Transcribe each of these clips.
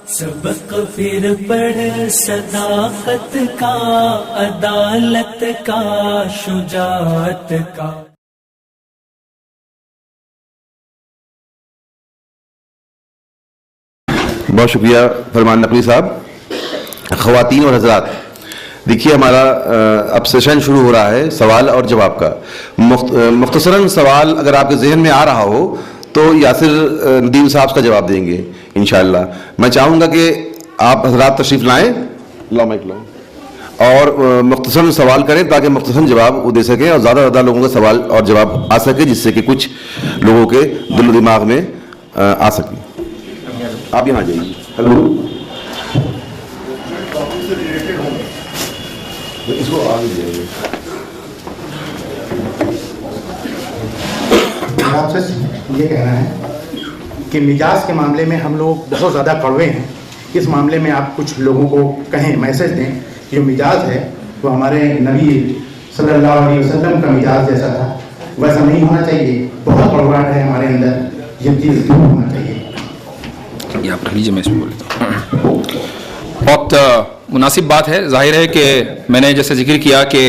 سبق پھر پڑھ صداقت کا، عدالت کا، شجاعت کا. بہت شکریہ فرمان نقوی صاحب. خواتین اور حضرات، دیکھیے ہمارا اب سیشن شروع ہو رہا ہے سوال اور جواب کا. مختصراً سوال اگر آپ کے ذہن میں آ رہا ہو تو یاسر ندیم صاحب کا جواب دیں گے انشاءاللہ. میں چاہوں گا کہ آپ حضرات تشریف لائیں اور مختصراً سوال کریں تاکہ مختصراً جواب وہ دے سکیں اور زیادہ سے زیادہ لوگوں کا سوال اور جواب آ سکے، جس سے کہ کچھ لوگوں کے دل و دماغ میں آ سکے. آپ یہاں جائیے. ہلو، اس کو آگے جائیے. آپ سے یہ کہنا ہے کہ مزاج کے معاملے میں ہم لوگ بہت زیادہ کڑوے ہیں. اس معاملے میں آپ کچھ لوگوں کو کہیں، میسج دیں کہ جو مزاج ہے وہ ہمارے نبی صلی اللہ علیہ وسلم کا مزاج جیسا تھا، ویسا نہیں ہونا چاہیے. بہت کڑواہٹ ہے ہمارے اندر، یہ چیز دور ہونا چاہیے. آپ رکھ لیجیے، میں اس میں بول لیتا ہوں. بہت مناسب بات ہے. ظاہر ہے کہ میں نے جیسے ذکر کیا کہ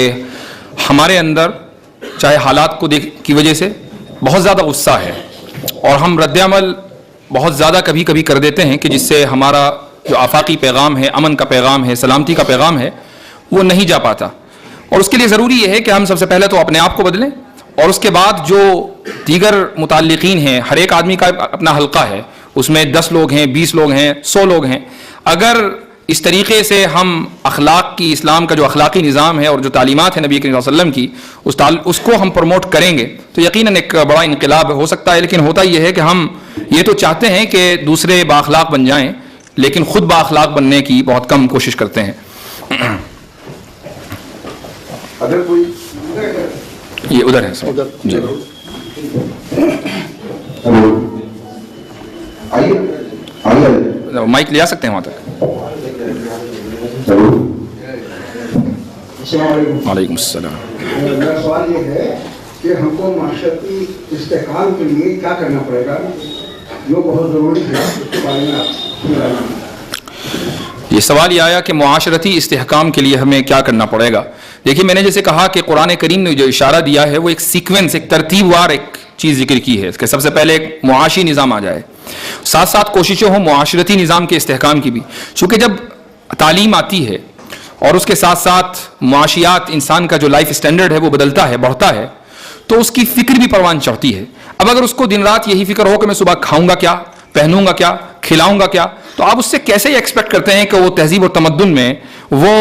ہمارے اندر چاہے حالات کو کی وجہ سے بہت زیادہ غصہ ہے اور ہم رد عمل بہت زیادہ کبھی کبھی کر دیتے ہیں کہ جس سے ہمارا جو آفاقی پیغام ہے، امن کا پیغام ہے، سلامتی کا پیغام ہے، وہ نہیں جا پاتا. اور اس کے لیے ضروری یہ ہے کہ ہم سب سے پہلے تو اپنے آپ کو بدلیں اور اس کے بعد جو دیگر متعلقین ہیں، ہر ایک آدمی کا اپنا حلقہ ہے، اس میں 10 لوگ ہیں، 20 لوگ ہیں، 100 لوگ ہیں. اگر اس طریقے سے ہم اخلاق کی، اسلام کا جو اخلاقی نظام ہے اور جو تعلیمات ہیں نبی کریم صلی اللہ علیہ وسلم کی، اس کو ہم پروموٹ کریں گے تو یقیناً ایک بڑا انقلاب ہو سکتا ہے. لیکن ہوتا یہ ہے کہ ہم یہ تو چاہتے ہیں کہ دوسرے بااخلاق بن جائیں، لیکن خود بااخلاق بننے کی بہت کم کوشش کرتے ہیں. اگر کوئی یہ ادھر ہے جی. مائک لے آ سکتے ہیں وہاں تک. وعلیکم السلام. میرا سوال یہ ہے کہ ہم کو معاشرتی استحکام کے لیے کیا کرنا پڑے گا جو بہت ضروری ہے، اس کے بارے میں آپ. یہ سوال یہ آیا کہ معاشرتی استحکام کے لیے ہمیں کیا کرنا پڑے گا. دیکھیے، میں نے جیسے کہا کہ قرآن کریم نے جو اشارہ دیا ہے وہ ایک سیکوینس، ایک ترتیب وار ایک چیز ذکر کی ہے کہ سب سے پہلے ایک معاشی نظام آ جائے، ساتھ ساتھ کوششیں ہوں معاشرتی نظام کے استحکام کی بھی. چونکہ جب تعلیم آتی ہے اور اس کے ساتھ ساتھ معاشیات، انسان کا جو لائف سٹینڈرڈ ہے وہ بدلتا ہے، بڑھتا ہے، تو اس کی فکر بھی پروان چڑھتی ہے. اب اگر اس کو دن رات یہی فکر ہو کہ میں صبح کھاؤں گا کیا، پہنوں گا کیا، کھلاؤں گا کیا، تو آپ اس سے کیسے ایکسپیکٹ کرتے ہیں کہ وہ تہذیب و تمدن میں وہ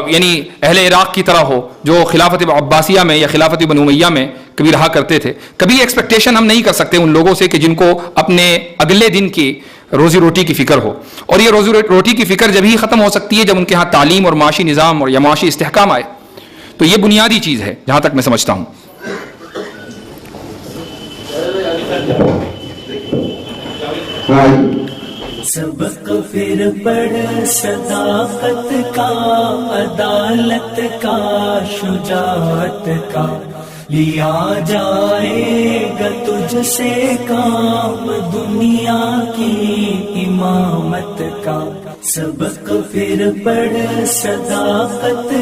یعنی اہل عراق کی طرح ہو جو خلافت عباسیہ میں یا خلافت بنو امیہ میں کبھی رہا کرتے تھے. کبھی ایکسپیکٹیشن ہم نہیں کر سکتے ان لوگوں سے کہ جن کو اپنے اگلے دن کی روزی روٹی کی فکر ہو. اور یہ روزی روٹی کی فکر جب ہی ختم ہو سکتی ہے جب ان کے ہاں تعلیم اور معاشی نظام اور یا معاشی استحکام آئے. تو یہ بنیادی چیز ہے جہاں تک میں سمجھتا ہوں. سبق پھر پڑھ صداقت کا، عدالت کا، شجاعت کا، لیا جائے گا تجھ سے کام دنیا کی امامت کا. سبق پھر پڑھ صداقت